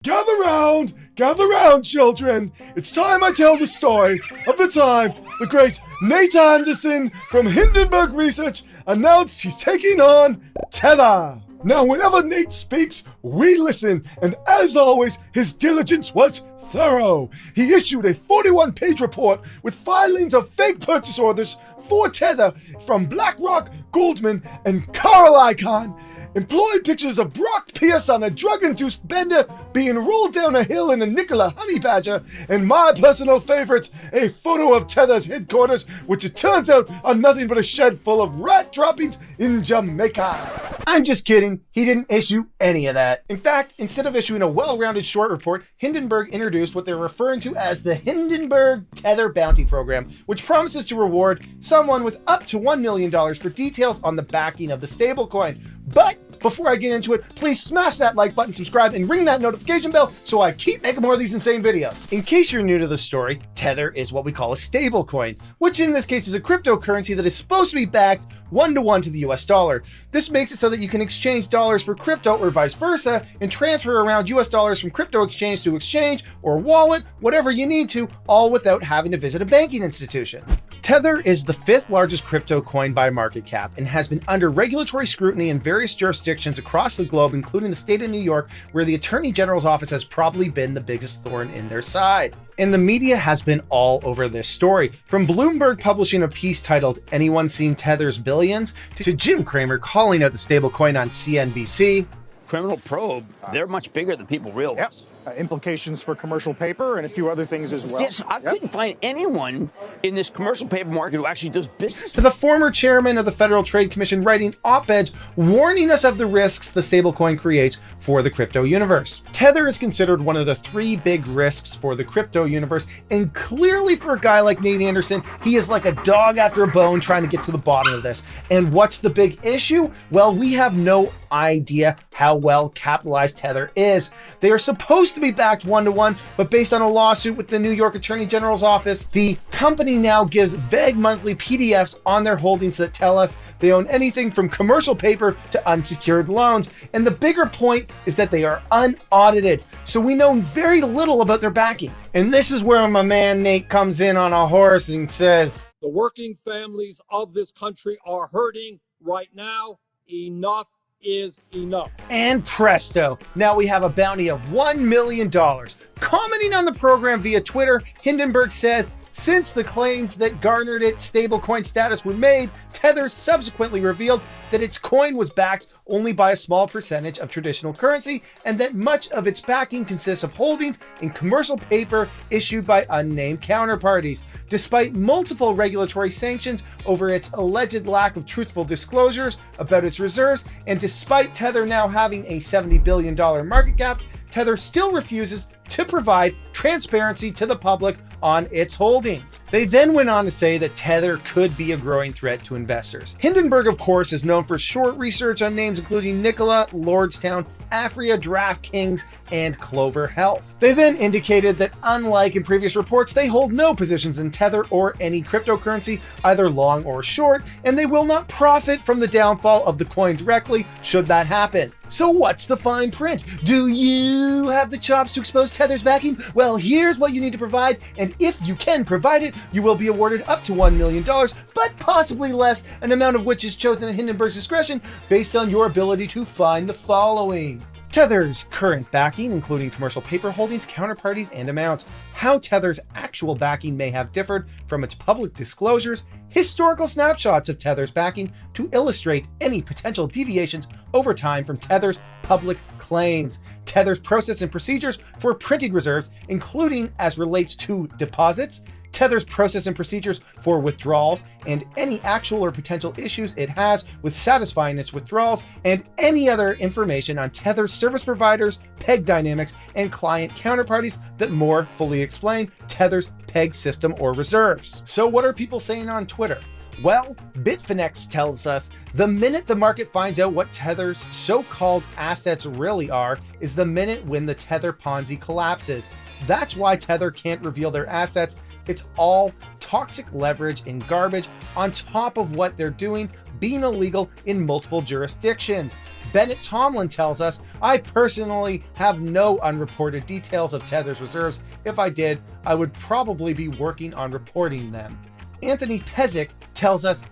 Gather round, children. It's time I tell the story of the time the great Nate Anderson from Hindenberg Research announced he's taking on Tether. Now, whenever Nate speaks, we listen, and as always, his diligence was thorough. He issued a 41-page report with filings of fake purchase orders for Tether from BlackRock, Goldman, and Carl ICahn. Employed pictures of Brock Pierce on a drug-induced bender being rolled down a hill in a Nikola Honey Badger, and my personal favorite, a photo of Tether's headquarters, which it turns out are nothing but a shed full of rat droppings in Jamaica. I'm just kidding, he didn't issue any of that. In fact, instead of issuing a well-rounded short report, Hindenburg introduced what they're referring to as the Hindenburg Tether Bounty Program, which promises to reward someone with up to $1 million for details on the backing of the stablecoin. But before I get into it, please smash that like button, subscribe, and ring that notification bell so I keep making more of these insane videos. In case you're new to the story, Tether is what we call a stablecoin, which in this case is a cryptocurrency that is supposed to be backed 1-to-1 to the US dollar. This makes it so that you can exchange dollars for crypto or vice versa and transfer around US dollars from crypto exchange to exchange or wallet, whatever you need to, all without having to visit a banking institution. Tether is the 5th largest crypto coin by market cap and has been under regulatory scrutiny in various jurisdictions across the globe, including the state of New York, where the Attorney General's office has probably been the biggest thorn in their side. And the media has been all over this story, from Bloomberg publishing a piece titled "Anyone Seen Tether's Billions?" to Jim Cramer calling out the stablecoin on CNBC. Criminal probe, they're much bigger than people realize. Yep. Implications for commercial paper and a few other things as well. Yes, I couldn't find anyone in this commercial paper market who actually does business. To the former chairman of the Federal Trade Commission writing op-eds warning us of the risks the stablecoin creates for the crypto universe. Tether is considered one of the 3 big risks for the crypto universe, and clearly for a guy like Nate Anderson, he is like a dog after a bone trying to get to the bottom of this. And what's the big issue? Well, we have no idea how well capitalized Tether is. They are supposed to be backed 1-to-1, but based on a lawsuit with the New York Attorney General's office, the company now gives vague monthly PDFs on their holdings that tell us they own anything from commercial paper to unsecured loans. And the bigger point is that they are unaudited, so we know very little about their backing. And this is where my man Nate comes in on a horse and says, "The working families of this country are hurting right now. Enough is enough." And presto, now we have a bounty of $1 million. Commenting on the program via Twitter, Hindenburg says, since the claims that garnered it stablecoin status were made, Tether subsequently revealed that its coin was backed only by a small percentage of traditional currency, and that much of its backing consists of holdings in commercial paper issued by unnamed counterparties. Despite multiple regulatory sanctions over its alleged lack of truthful disclosures about its reserves, and despite Tether now having a $70 billion market cap, Tether still refuses to provide transparency to the public on its holdings. They then went on to say that Tether could be a growing threat to investors. Hindenburg, of course, is known for short research on names including Nikola, Lordstown, Afria, DraftKings, and Clover Health. They then indicated that unlike in previous reports, they hold no positions in Tether or any cryptocurrency, either long or short, and they will not profit from the downfall of the coin directly should that happen. So what's the fine print? Do you have the chops to expose Tether's backing? Well, here's what you need to provide, and if you can provide it, you will be awarded up to $1 million, but possibly less, an amount of which is chosen at Hindenburg's discretion based on your ability to find the following. Tether's current backing, including commercial paper holdings, counterparties, and amounts, how Tether's actual backing may have differed from its public disclosures, historical snapshots of Tether's backing to illustrate any potential deviations over time from Tether's public claims, Tether's process and procedures for printing reserves, including as relates to deposits, Tether's process and procedures for withdrawals, and any actual or potential issues it has with satisfying its withdrawals, and any other information on Tether's service providers, peg dynamics, and client counterparties that more fully explain Tether's peg system or reserves. So what are people saying on Twitter? Well, Bitfinex tells us the minute the market finds out what Tether's so-called assets really are is the minute when the Tether Ponzi collapses. That's why Tether can't reveal their assets. It's all toxic leverage and garbage on top of what they're doing being illegal in multiple jurisdictions. Bennett Tomlin tells us, I personally have no unreported details of Tether's reserves. If I did, I would probably be working on reporting them. Anthony Pezic tells us,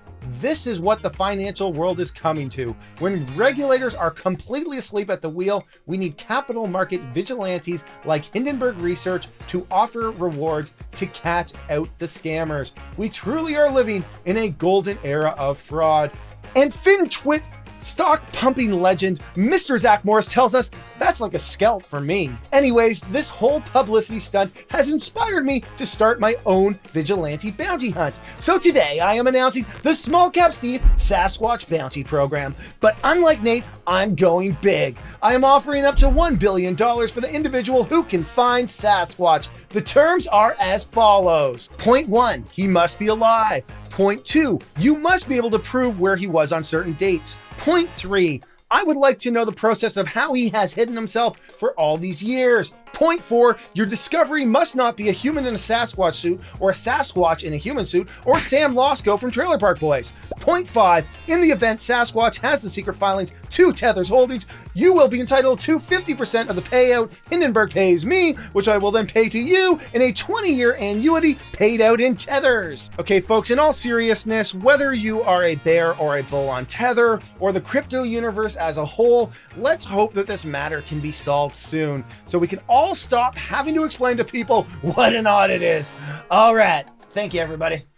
this is what the financial world is coming to. When regulators are completely asleep at the wheel, we need capital market vigilantes like Hindenburg Research to offer rewards to catch out the scammers. We truly are living in a golden era of fraud. And FinTwit stock pumping legend Mr. Zach Morris tells us that's like a scalp for me. Anyways, this whole publicity stunt has inspired me to start my own vigilante bounty hunt. So today I am announcing the Small Cap Steve Sasquatch Bounty Program. But unlike Nate, I'm going big. I am offering up to $1 billion for the individual who can find Sasquatch. The terms are as follows. Point 1, he must be alive. Point 2, you must be able to prove where he was on certain dates. Point 3, I would like to know the process of how he has hidden himself for all these years. Point 4, your discovery must not be a human in a Sasquatch suit, or a Sasquatch in a human suit, or Sam Losco from Trailer Park Boys. Point 5, in the event Sasquatch has the secret filings to Tether's holdings, you will be entitled to 50% of the payout Hindenburg pays me, which I will then pay to you in a 20-year annuity paid out in Tethers. Okay, folks, in all seriousness, whether you are a bear or a bull on Tether, or the crypto universe as a whole, let's hope that this matter can be solved soon, so we can all stop having to explain to people what an audit is. All right. Thank you, everybody.